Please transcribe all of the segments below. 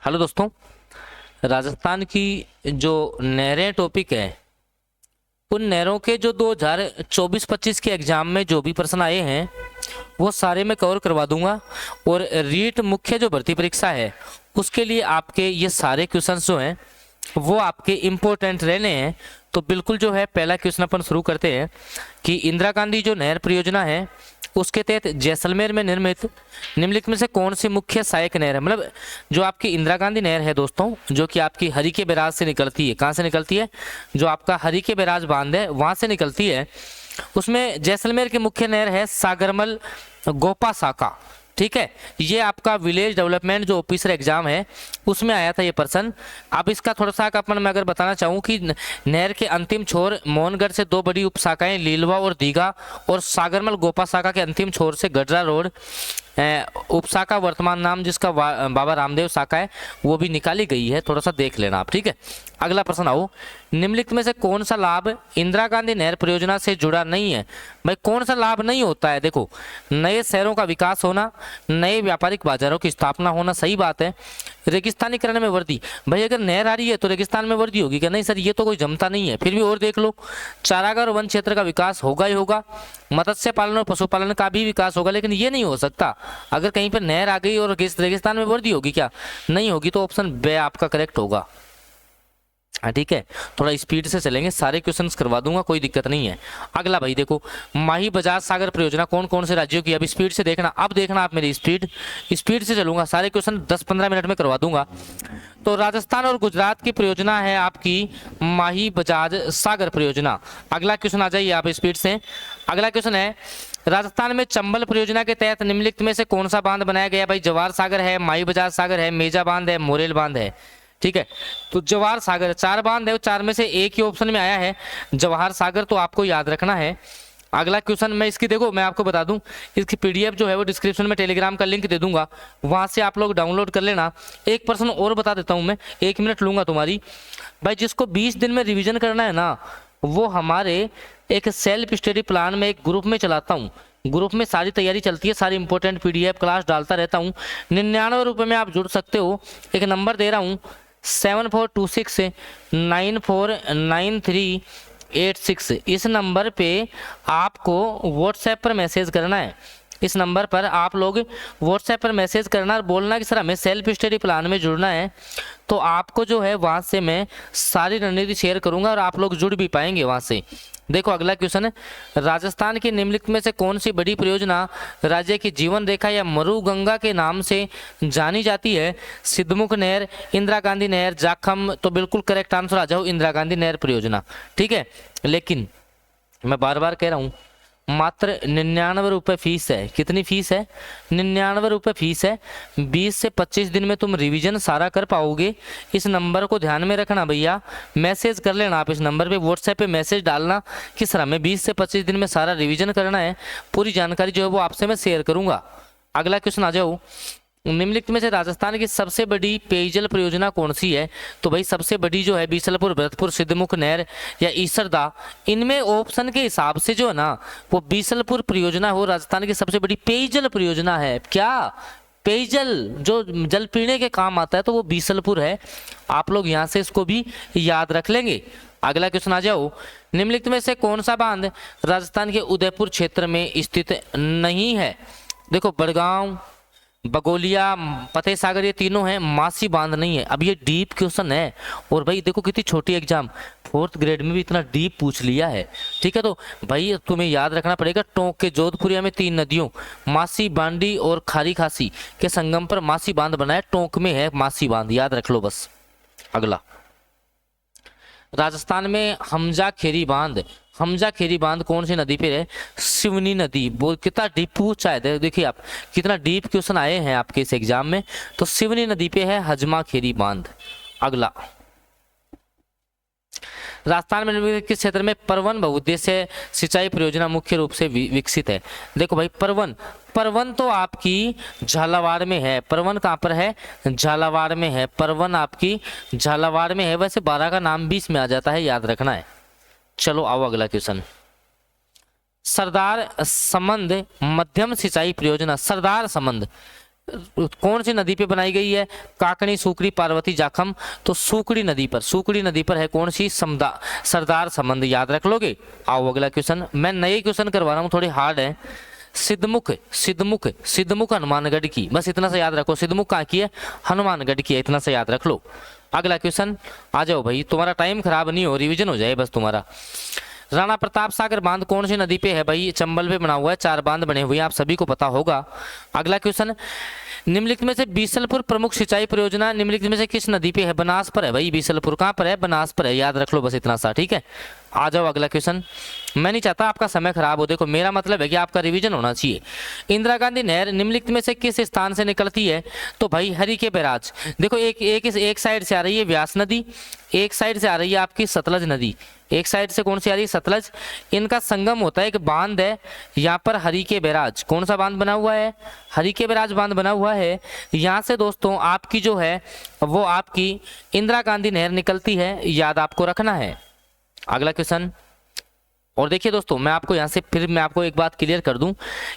Hello दोस्तों, राजस्थान की जो नहरें टॉपिक है, उन नहरों के जो 2024-25 के एग्जाम में जो भी प्रश्न आए हैं वो सारे मैं कवर करवा दूंगा। और रीट मुख्य जो भर्ती परीक्षा है उसके लिए आपके ये सारे क्वेश्चंस जो हैं वो आपके इम्पोर्टेंट रहने हैं। तो बिल्कुल जो है पहला क्वेश्चन अपन शुरू करते हैं कि इंदिरा गांधी जो नहर परियोजना है उसके तहत जैसलमेर में निर्मित निम्नलिखित में से कौन सी मुख्य सहायक नहर है। मतलब जो आपकी इंदिरा गांधी नहर है दोस्तों, जो कि आपकी हरिके बैराज से निकलती है। कहाँ से निकलती है? जो आपका हरिके बैराज बांध है वहां से निकलती है। उसमें जैसलमेर की मुख्य नहर है सागरमल गोपा साका। ठीक है, ये आपका विलेज डेवलपमेंट जो ऑफिसर एग्जाम है उसमें आया था ये प्रश्न। अब इसका थोड़ा सा अपन मैं अगर बताना चाहूँ कि नहर के अंतिम छोर मोहनगढ़ से दो बड़ी उपशाखाएं लीलवा और दीघा, और सागरमल गोपा शाखा के अंतिम छोर से गडरा रोड उपशाखा वर्तमान नाम जिसका बाबा रामदेव शाखा है वो भी निकाली गई है। थोड़ा सा देख लेना आप। ठीक है, अगला प्रश्न आओ, निम्नलिखित में से कौन सा लाभ इंदिरा गांधी नहर परियोजना से जुड़ा नहीं है? भाई कौन सा लाभ नहीं होता है? देखो, नए शहरों का विकास होना, नए व्यापारिक बाजारों की स्थापना होना, सही बात है। रेगिस्तानीकरण में वृद्धि, भाई अगर नहर आ रही है तो रेगिस्तान में वृद्धि होगी क्या? नहीं सर, ये तो कोई जमता नहीं है। फिर भी और देख लो, चारागाह और वन क्षेत्र का विकास होगा ही होगा, मत्स्य पालन और पशुपालन का भी विकास होगा, लेकिन ये नहीं हो सकता अगर कहीं पर नहर आ गई और रेगिस्तान में वृद्धि होगी क्या? नहीं होगी। तो ऑप्शन बे आपका करेक्ट होगा। हाँ ठीक है, थोड़ा स्पीड से चलेंगे, सारे क्वेश्चंस करवा दूंगा, कोई दिक्कत नहीं है। अगला भाई देखो, माही बजाज सागर परियोजना कौन कौन से राज्यों की? अब स्पीड से देखना, अब देखना आप मेरी स्पीड से चलूंगा, सारे क्वेश्चन 10-15 मिनट में करवा दूंगा। तो राजस्थान और गुजरात की परियोजना है आपकी माही बजाज सागर परियोजना। अगला क्वेश्चन आ जाइए आप स्पीड से। अगला क्वेश्चन है, राजस्थान में चंबल परियोजना के तहत निम्नलिखित में से कौन सा बांध बनाया गया? भाई जवाहर सागर है, माही बजाज सागर है, मेजा बांध है, मोरेल बांध है। ठीक है, तो जवाहर सागर, 4 बांध है, 4 में से एक ही ऑप्शन में आया है जवाहर सागर, तो आपको याद रखना है। अगला क्वेश्चन मैं इसकी, देखो मैं आपको बता दूं, इसकी पीडीएफ जो है वो डिस्क्रिप्शन में टेलीग्राम का लिंक दे दूंगा, वहां से आप लोग डाउनलोड कर लेना। एक प्रश्न और बता देता हूं मैं, 1 मिनट लूंगा तुम्हारी। भाई जिसको 20 दिन में रिविजन करना है ना, वो हमारे एक सेल्फ स्टडी प्लान में एक ग्रुप में चलाता हूँ। ग्रुप में सारी तैयारी चलती है, सारी इंपॉर्टेंट पीडीएफ क्लास डालता रहता हूँ। 99 रुपये में आप जुड़ सकते हो। एक नंबर दे रहा हूँ 7426949386। इस नंबर पे आपको व्हाट्सएप पर मैसेज करना है। इस नंबर पर आप लोग व्हाट्सएप पर मैसेज करना और बोलना कि सर हमें सेल्फ स्टडी प्लान में जुड़ना है, तो आपको जो है वहाँ से मैं सारी रणनीति शेयर करूँगा और आप लोग जुड़ भी पाएंगे वहाँ से। देखो अगला क्वेश्चन है, राजस्थान की निम्नलिखित में से कौन सी बड़ी परियोजना राज्य की जीवन रेखा या मरुगंगा के नाम से जानी जाती है? सिद्धमुख नहर, इंदिरा गांधी नहर, जाखम। तो बिल्कुल करेक्ट आंसर आ जाओ इंदिरा गांधी नहर परियोजना। ठीक है, लेकिन मैं बार बार कह रहा हूँ मात्र 99 रुपये फीस है। कितनी फीस है? 99 रुपये फीस है। 20 से 25 दिन में तुम रिवीजन सारा कर पाओगे। इस नंबर को ध्यान में रखना भैया, मैसेज कर लेना आप इस नंबर पे, व्हाट्सएप पे मैसेज डालना कि सर हमें 20 से 25 दिन में सारा रिवीजन करना है। पूरी जानकारी जो है वो आपसे मैं शेयर करूंगा। अगला क्वेश्चन आ जाओ, निम्नलिखित में से राजस्थान की सबसे बड़ी पेयजल परियोजना कौन सी है? तो भाई सबसे बड़ी जो है बीसलपुर, भरतपुर, सिद्धमुख नहर या ईसरदा। इनमें ऑप्शन के हिसाब से जो है ना वो बीसलपुर परियोजना हो राजस्थान की सबसे बड़ी पेयजल परियोजना है। क्या? पेयजल जो जल पीने के काम आता है तो वो बीसलपुर है। आप लोग यहाँ से इसको भी याद रख लेंगे। अगला क्वेश्चन आ जाओ, निम्नलिखित में से कौन सा बांध राजस्थान के उदयपुर क्षेत्र में स्थित नहीं है? देखो बड़गांव, बगोलिया, फतेह सागर, ये तीनों हैं। मासी बांध नहीं है। अब ये डीप क्वेश्चन है, और भाई देखो कितनी छोटी एग्जाम, 4th ग्रेड में भी इतना डीप पूछ लिया है। ठीक है, तो भाई तुम्हें याद रखना पड़ेगा, टोंक के जोधपुरिया में 3 नदियों मासी, बांडी और खारी खासी के संगम पर मासी बांध बना है। टोंक में है मासी बांध, याद रख लो बस। अगला, राजस्थान में हमजा खेरी बांध, हमजा खेरी बांध कौन सी नदी पे है? सिवनी नदी। वो कितना डीप पूछा है, देखिए आप कितना डीप क्वेश्चन आए हैं आपके इस एग्जाम में। तो सिवनी नदी पे है हजमा खेरी बांध। अगला, राजस्थान में किस क्षेत्र में परवन बहुउद्देश्य सिंचाई परियोजना मुख्य रूप से विकसित है? देखो भाई परवन, परवन तो आपकी झालावाड़ में है। परवन कहाँ पर है? झालावाड़ में है। परवन आपकी झालावाड़ में है। वैसे 12 का नाम 20 में आ जाता है, याद रखना है। चलो आओ अगला क्वेश्चन, सरदार समंद मध्यम सिंचाई परियोजना। सरदार समंद कौन सी नदी पे बनाई गई है? काकणी, सूकड़ी, पार्वती, जाखम। तो सूकड़ी नदी पर, सूकड़ी नदी पर है कौन सी? सरदार समंद। याद रख लोगे। आओ अगला क्वेश्चन, मैं नए क्वेश्चन करवा रहा हूँ, थोड़े हार्ड है। सिद्धमुख, सिद्धमुख, सिद्धमुख हनुमानगढ़ की, बस इतना सा याद रखो। सिद्धमुख कहाँ की है? हनुमानगढ़ की है, इतना सा याद रख लो। अगला क्वेश्चन, आ जाओ भाई, तुम्हारा टाइम खराब नहीं हो, रिवीजन हो जाए बस तुम्हारा। राणा प्रताप सागर बांध कौन सी नदी पे है भाई? चंबल पे बना हुआ है, 4 बांध बने हुए हैं, आप सभी को पता होगा। अगला क्वेश्चन, निम्नलिखित में से बीसलपुर प्रमुख सिंचाई परियोजना निम्नलिखित में से किस नदी पे है? बनास पर है भाई। बीसलपुर कहाँ पर है? बनास पर है, याद रख लो बस इतना सा, ठीक है। आ जाओ अगला क्वेश्चन। मैं नहीं चाहता आपका समय खराब हो, देखो मेरा मतलब है कि आपका रिवीजन होना चाहिए। इंदिरा गांधी नहर निम्नलिखित में से किस स्थान से निकलती है? तो भाई हरिके बैराज। देखो एक साइड से आ रही है व्यास नदी, एक साइड से आ रही है आपकी सतलज नदी। एक साइड से कौन सी आ रही है? सतलज। इनका संगम होता है, एक बांध है यहाँ पर हरिके बैराज। कौन सा बांध बना हुआ है? हरिके बैराज बांध बना हुआ है। यहाँ से दोस्तों आपकी जो है वो आपकी इंदिरा गांधी नहर निकलती है, याद आपको रखना है। अगला क्वेश्चन, और देखिए दोस्तों मैं आपको यहाँ से फिर मैं आपको एक बात क्लियर कर दूं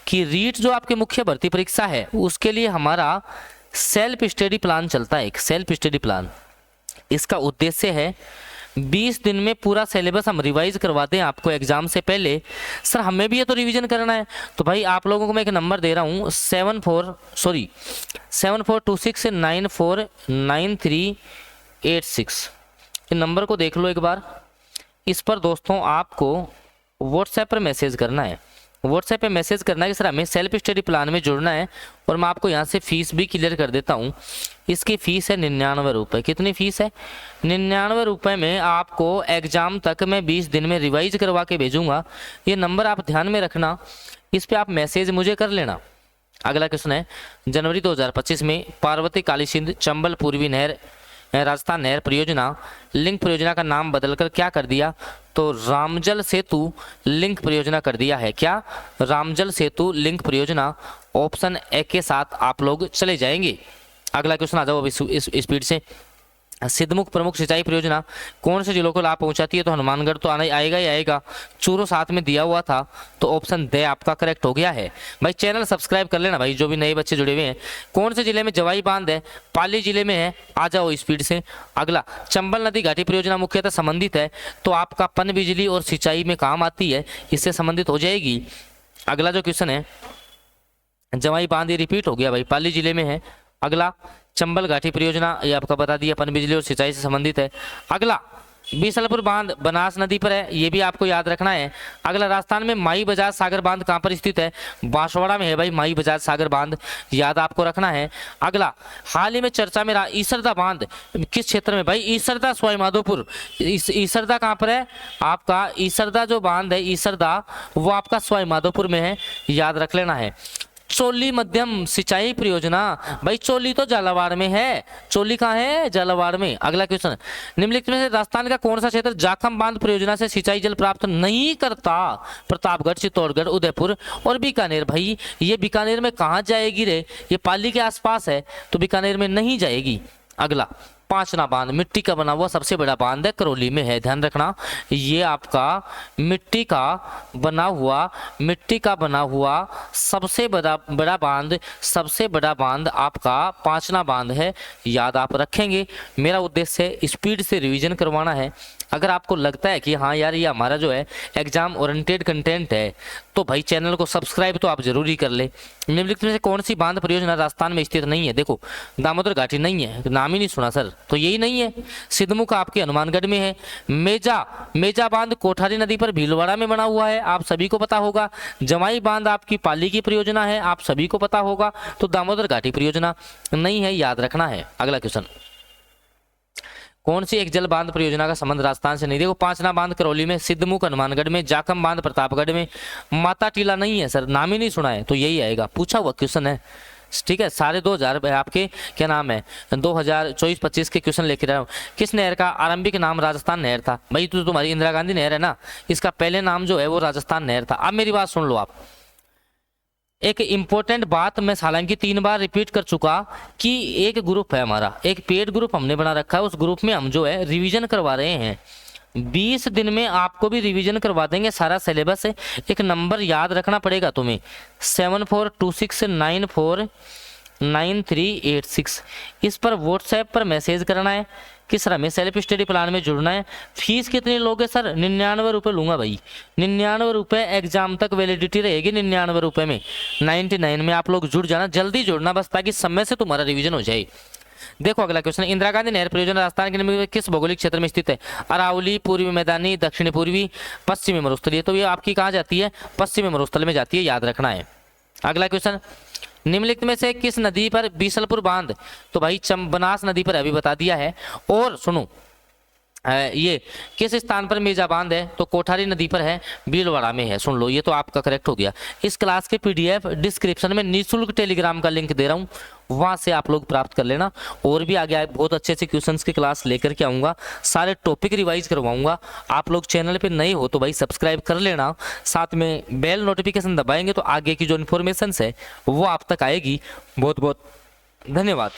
कि रीट जो आपके मुख्य भर्ती परीक्षा है उसके लिए हमारा सेल्फ स्टडी प्लान चलता है, एक सेल्फ स्टडी प्लान। इसका उद्देश्य है 20 दिन में पूरा सिलेबस हम रिवाइज करवाते हैं आपको एग्जाम से पहले। सर हमें भी ये तो रिवीजन करना है, तो भाई आप लोगों को मैं एक नंबर दे रहा हूँ 74949386। इन नंबर को देख लो एक बार। इस पर दोस्तों आपको व्हाट्सएप पर मैसेज करना है, व्हाट्सएप पे मैसेज करना है कि सर हमें सेल्फ स्टडी प्लान में जुड़ना है। और मैं आपको यहाँ से फीस भी क्लियर कर देता हूँ। इसकी फ़ीस है 99 रुपये। कितनी फ़ीस है? 99 रुपये में आपको एग्ज़ाम तक मैं 20 दिन में रिवाइज करवा के भेजूँगा। ये नंबर आप ध्यान में रखना, इस पर आप मैसेज मुझे कर लेना। अगला क्वेश्चन है, जनवरी 2025 में पार्वती काली सिंध चंबल पूर्वी नहर राजस्थान नहर परियोजना लिंक परियोजना का नाम बदलकर क्या कर दिया? तो रामजल सेतु लिंक परियोजना कर दिया है। क्या? रामजल सेतु लिंक परियोजना। ऑप्शन ए के साथ आप लोग चले जाएंगे। अगला क्वेश्चन आ जाओ अभी इस स्पीड से। सिद्धमुख प्रमुख सिंचाई परियोजना कौन से जिलों को लाभ पहुंचाती है? तो हनुमानगढ़ तो आएगा ही आएगा। चूरू साथ में दिया हुआ था, तो ऑप्शन दे आपका करेक्ट हो गया है। भाई चैनल सब्सक्राइब कर लेना भाई, जो भी नए बच्चे जुड़े हुए हैं। कौन से जिले में जवाई बांध है? पाली जिले में है। आ जाओ स्पीड से। अगला, चंबल नदी घाटी परियोजना मुख्यतः संबंधित है, तो आपका पन बिजली और सिंचाई में काम आती है, इससे संबंधित हो जाएगी। अगला जो क्वेश्चन है, जवाई बांध ये रिपीट हो गया भाई, पाली जिले में है। अगला, चंबल घाटी परियोजना ये आपका बता दिया, पन बिजली और सिंचाई से संबंधित है। अगला, बीसलपुर बांध बनास नदी पर है, ये भी आपको याद रखना है। अगला, राजस्थान में माई बजाज सागर बांध कहाँ पर स्थित है? बांसवाड़ा में है भाई माई बजाज सागर बांध, याद आपको रखना है। अगला, हाल ही में चर्चा में रहा ईसरदा बांध किस क्षेत्र में? भाई ईसरदा सवाईमाधोपुर। ईसरदा कहाँ पर है? आपका ईसरदा जो बांध है ईसरदा, वो आपका सवाईमाधोपुर में है, याद रख लेना है। चोली मध्यम सिंचाई परियोजना, भाई चोली तो झालावाड़ में है, चोली कहाँ है? झालावाड़ में। अगला क्वेश्चन, निम्नलिखित में से राजस्थान का कौन सा क्षेत्र जाखम बांध परियोजना से सिंचाई जल प्राप्त नहीं करता? प्रतापगढ़, चित्तौड़गढ़, उदयपुर और बीकानेर। भाई ये बीकानेर में कहाँ जाएगी रे? ये पाली के आसपास है, तो बीकानेर में नहीं जाएगी। अगला, पांचना बांध मिट्टी का बना हुआ सबसे बड़ा बांध है, करौली में है, ध्यान रखना। ये आपका मिट्टी का बना हुआ सबसे बड़ा बांध आपका पांचना बांध है, याद आप रखेंगे। मेरा उद्देश्य स्पीड से रिवीजन करवाना है। अगर आपको लगता है कि हाँ यार ये हमारा जो है एग्जाम ओरिएंटेड कंटेंट है, तो भाई चैनल को सब्सक्राइब तो आप जरूरी कर ले। निम्नलिखित में से कौन सी बांध परियोजना राजस्थान में स्थित नहीं है? देखो दामोदर घाटी नहीं है, नाम ही नहीं सुना सर, तो यही नहीं है। सिद्धमुख आपके हनुमानगढ़ में है। मेजा बांध कोठारी नदी पर भीलवाड़ा में बना हुआ है, आप सभी को पता होगा। जमाई बांध आपकी पाली की परियोजना है, आप सभी को पता होगा। तो दामोदर घाटी परियोजना नहीं है, याद रखना है। अगला क्वेश्चन, कौन सी एक जल बांध परियोजना का संबंध राजस्थान से नहीं? देखो पांचना बांध करौली में, सिद्धमुख हनुमानगढ़ में, जाखम बांध प्रतापगढ़ में, माता टीला नहीं है सर, नाम ही नहीं सुना है, तो यही आएगा। पूछा हुआ क्वेश्चन है, ठीक है। सारे 2000 आपके क्या नाम है 2024-25 के क्वेश्चन लेके रहा हूँ। किस नहर का आरंभिक नाम राजस्थान नहर था? भाई तो तुम्हारी इंदिरा गांधी नहर है ना, इसका पहले नाम जो है वो राजस्थान नहर था। अब मेरी बात सुन लो आप, एक इंपॉर्टेंट बात मैं हालांकि 3 बार रिपीट कर चुका कि एक ग्रुप है हमारा, एक पेड ग्रुप हमने बना रखा है, उस ग्रुप में हम जो है रिवीजन करवा रहे हैं। 20 दिन में आपको भी रिवीजन करवा देंगे सारा सिलेबस है। एक नंबर याद रखना पड़ेगा तुम्हें, 742694 9386। इस पर व्हाट्सएप पर मैसेज करना है कि सर हमें सेल्फ स्टडी प्लान में जुड़ना है। फीस कितनी लोगे सर? 99 रुपये लूँगा भाई, 99 रुपये एग्जाम तक वैलिडिटी रहेगी, 99 रुपये में 99 में आप लोग जुड़ जाना, जल्दी जुड़ना बस, ताकि समय से तुम्हारा रिवीजन हो जाए। देखो अगला क्वेश्चन, इंदिरा गांधी नहर परियोजना राजस्थान के निम्न में किस भौगोलिक क्षेत्र में स्थित है? अरावली, पूर्वी मैदानी, दक्षिणी पूर्वी, पश्चिमी मरुस्थलीय। तो ये आपकी कहाँ जाती है? पश्चिमी मरुस्थल में जाती है, याद रखना है। अगला क्वेश्चन, निम्नलिखित में से किस नदी पर बीसलपुर बांध? तो भाई बनास नदी पर अभी बता दिया है। और सुनो, ये किस स्थान पर मेजा बांध है? तो कोठारी नदी पर है, भीलवाड़ा में है। सुन लो, ये तो आपका करेक्ट हो गया। इस क्लास के पीडीएफ डिस्क्रिप्शन में निःशुल्क टेलीग्राम का लिंक दे रहा हूँ, वहां से आप लोग प्राप्त कर लेना। और भी आगे बहुत अच्छे अच्छे क्वेश्चंस की क्लास लेकर के आऊँगा, सारे टॉपिक रिवाइज करवाऊंगा। आप लोग चैनल पे नए हो तो भाई सब्सक्राइब कर लेना, साथ में बेल नोटिफिकेशन दबाएंगे तो आगे की जो इन्फॉर्मेशन है वो आप तक आएगी। बहुत बहुत धन्यवाद।